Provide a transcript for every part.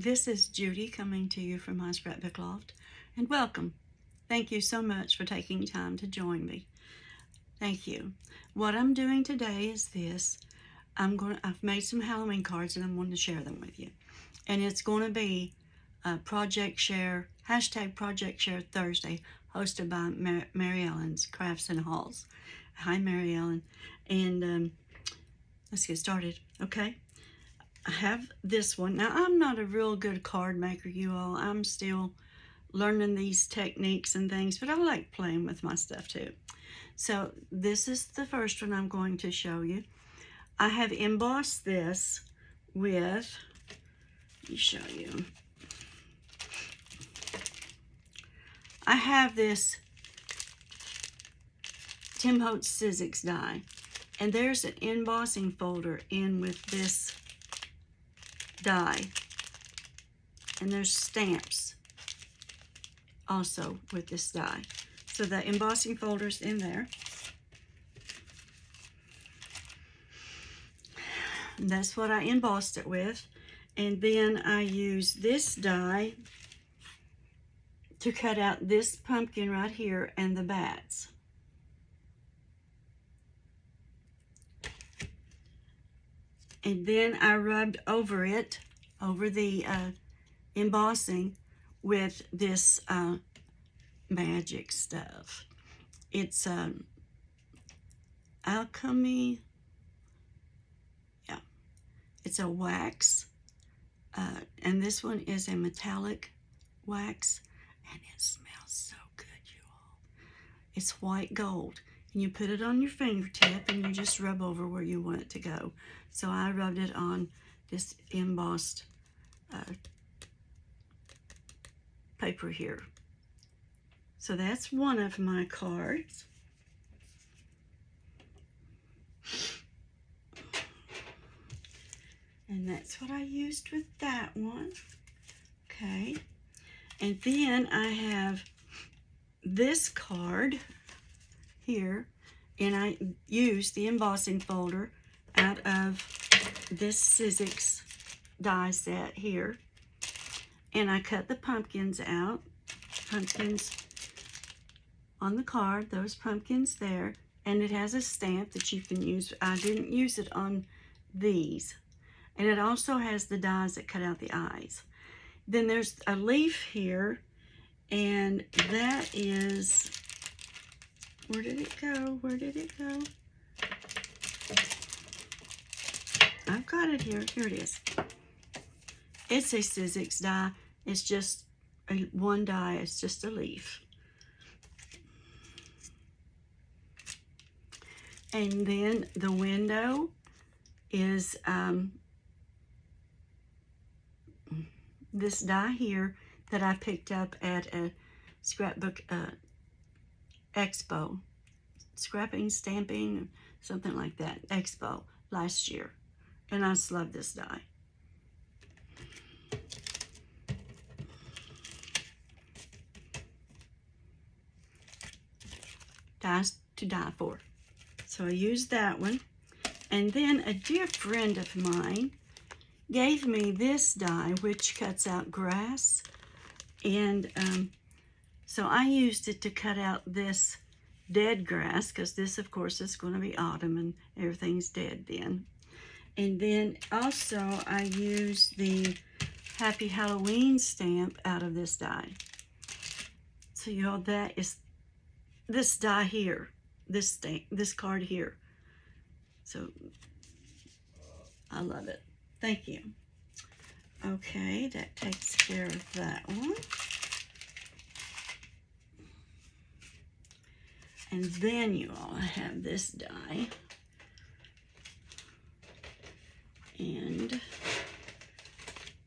This is Judy coming to you from my scrapbook loft, and welcome. Thank you so much for taking time to join me. Thank you. What I'm doing today is this. I've made some Halloween cards and I'm going to share them with you. And it's going to be Project Share, hashtag Project Share Thursday, hosted by Mary Ellen's Crafts and Hauls. Hi, Mary Ellen. And let's get started, okay? I have this one. Now, I'm not a real good card maker, you all. I'm still learning these techniques and things, but I like playing with my stuff too. So this is the first one I'm going to show you. I have embossed this with, let me show you. I have this Tim Holtz Sizzix die, and there's an embossing folder in with this die, and there's stamps also with this die. So the embossing folder's in there. And that's what I embossed it with. And then I use this die to cut out this pumpkin right here and the bats. And then I rubbed over it, over the embossing, with this magic stuff. It's alchemy. Yeah, it's a wax, and this one is a metallic wax, and it smells so good, you all. It's white gold, and you put it on your fingertip and you just rub over where you want it to go. So I rubbed it on this embossed paper here. So that's one of my cards. And that's what I used with that one. Okay. And then I have this card here, and I used the embossing folder out of this Sizzix die set here. And I cut the pumpkins out. Pumpkins on the card, those pumpkins there. And it has a stamp that you can use. I didn't use it on these. And it also has the dies that cut out the eyes. Then there's a leaf here, and that is, where did it go? Where did it go? I've got it here. Here it is. It's a Sizzix die. It's just one die. It's just a leaf. And then the window is this die here that I picked up at a scrapbook expo, scrapping, stamping, something like that, expo last year. And I just love this die. Dies to die for. So I used that one. And then a dear friend of mine gave me this die, which cuts out grass. And so I used it to cut out this dead grass, because this, of course, is going to be autumn and everything's dead then. And then also I used the Happy Halloween stamp out of this die. So you know, that is this die here, this card here. So I love it. Thank you. Okay, that takes care of that one. And then you all have this die. And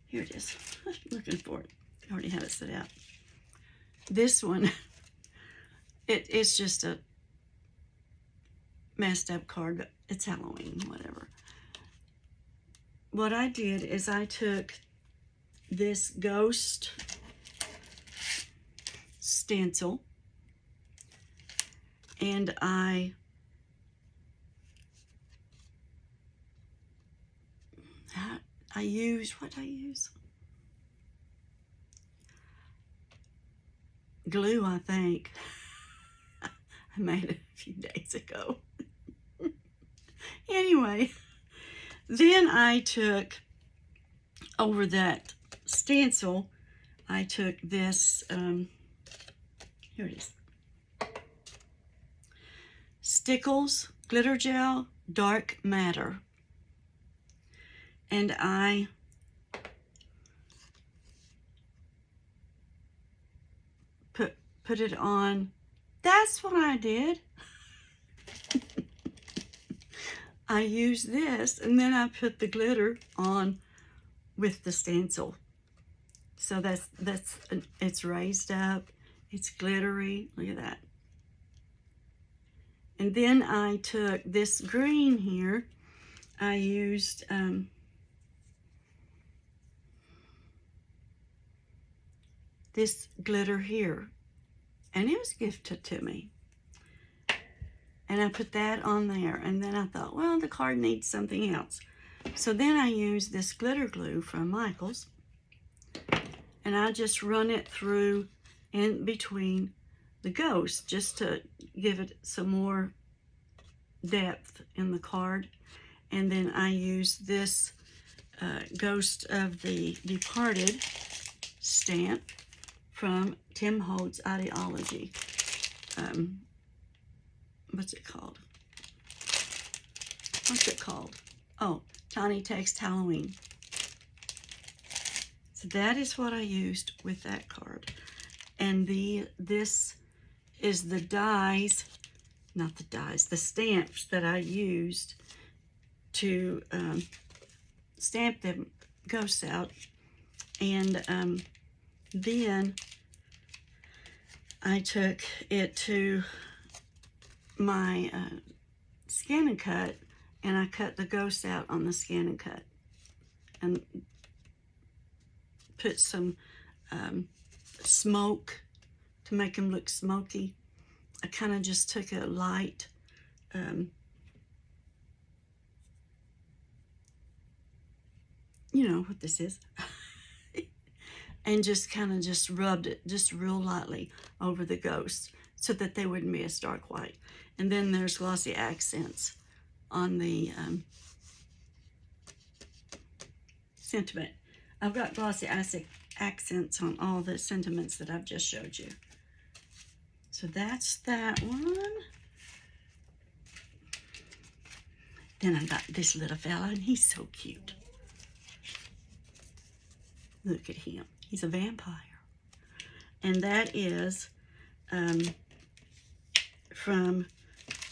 here it is. I'm looking for it. I already have it set out. This one, it's just a messed up card, but it's Halloween, whatever. What I did is I took this ghost stencil and I use, what I use? glue, I think. I made it a few days ago. Anyway, then I took, over that stencil, I took this, here it is, Stickles Glitter Gel Dark Matter. And I put it on. That's what I did. I used this, and then I put the glitter on with the stencil. So it's raised up, it's glittery. Look at that. And then I took this green here. I used this glitter here, and it was gifted to me. And I put that on there, and then I thought, well, the card needs something else. So then I used this glitter glue from Michael's, and I just run it through in between the ghosts just to give it some more depth in the card. And then I use this Ghost of the Departed stamp from Tim Holtz Ideology. What's it called? What's it called? Oh, Tiny Text Halloween. So that is what I used with that card. And this is the dies, not the dies, the stamps that I used to stamp the ghosts out. And then I took it to my Scan and Cut, and I cut the ghosts out on the Scan and Cut and put some smoke to make them look smoky. I kind of just took a light you know what this is, and just kind of just rubbed it just real lightly over the ghosts so that they wouldn't be a stark white. And then there's glossy accents on the sentiment. I've got glossy accents on all the sentiments that I've just showed you. So that's that one. Then I've got this little fella, and he's so cute. Look at him. He's a vampire. And that is from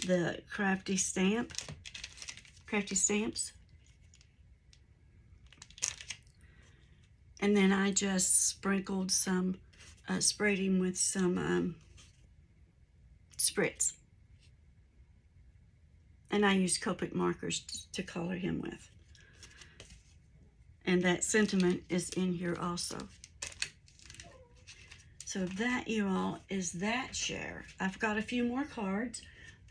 the Crafty Stamps. And then I just sprinkled some, sprayed him with some spritz. And I used Copic markers to color him with. And that sentiment is in here also. So that, you all, is that share. I've got a few more cards,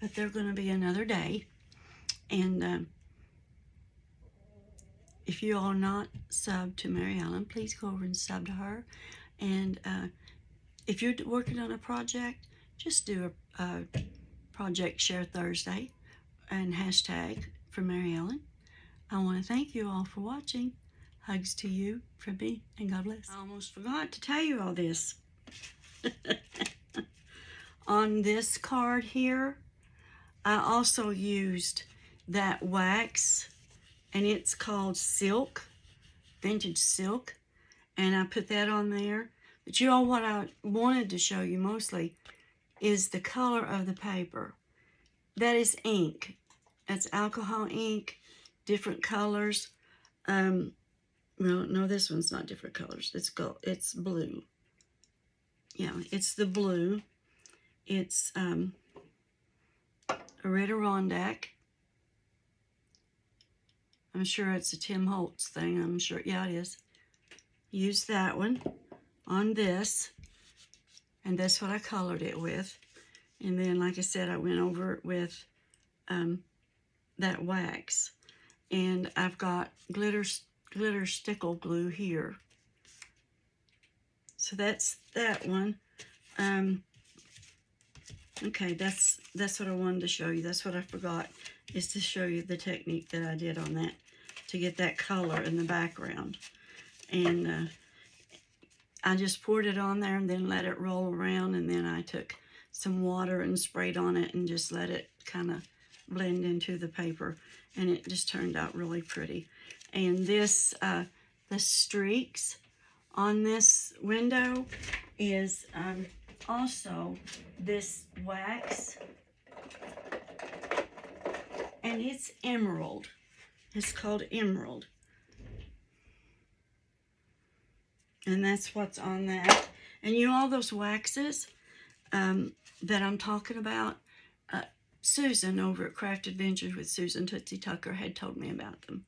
but they're going to be another day. And if you all are not subbed to Mary Ellen, please go over and sub to her. And if you're working on a project, just do a project share Thursday and hashtag for Mary Ellen. I want to thank you all for watching. Hugs to you from me, and God bless. I almost forgot to tell you all this. On this card here, I also used that wax, and it's called Silk, Vintage Silk, and I put that on there. But you all, what I wanted to show you mostly is the color of the paper. That is ink. That's alcohol ink, different colors. Well, no, this one's not different colors. It's gold. It's blue. Yeah, it's the blue. It's a Red Adirondack. I'm sure it's a Tim Holtz thing. I'm sure, yeah, it is. Use that one on this, and that's what I colored it with. And then, like I said, I went over it with that wax. And I've got glitter stickle glue here. So that's that one. Okay, that's what I wanted to show you. That's what I forgot, is to show you the technique that I did on that to get that color in the background. And I just poured it on there and then let it roll around, and then I took some water and sprayed on it and just let it kind of blend into the paper, and it just turned out really pretty. And this, the streaks on this window is also this wax, and it's emerald. It's called emerald, and that's what's on that. And you know, all those waxes that I'm talking about, Susan over at Craft Adventures with Susan Tootsie Tucker had told me about them.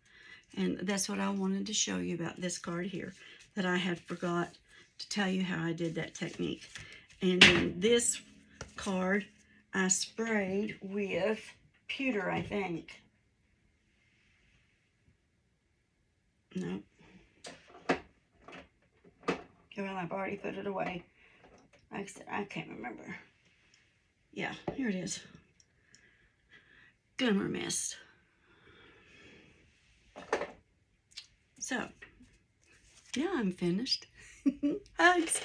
And that's what I wanted to show you about this card here, that I had forgot to tell you how I did that technique. And then this card I sprayed with pewter, I think. No. Well, I've already put it away. Like I said, I can't remember. Yeah, here it is. Glimmer Mist. So, yeah, I'm finished. Hugs.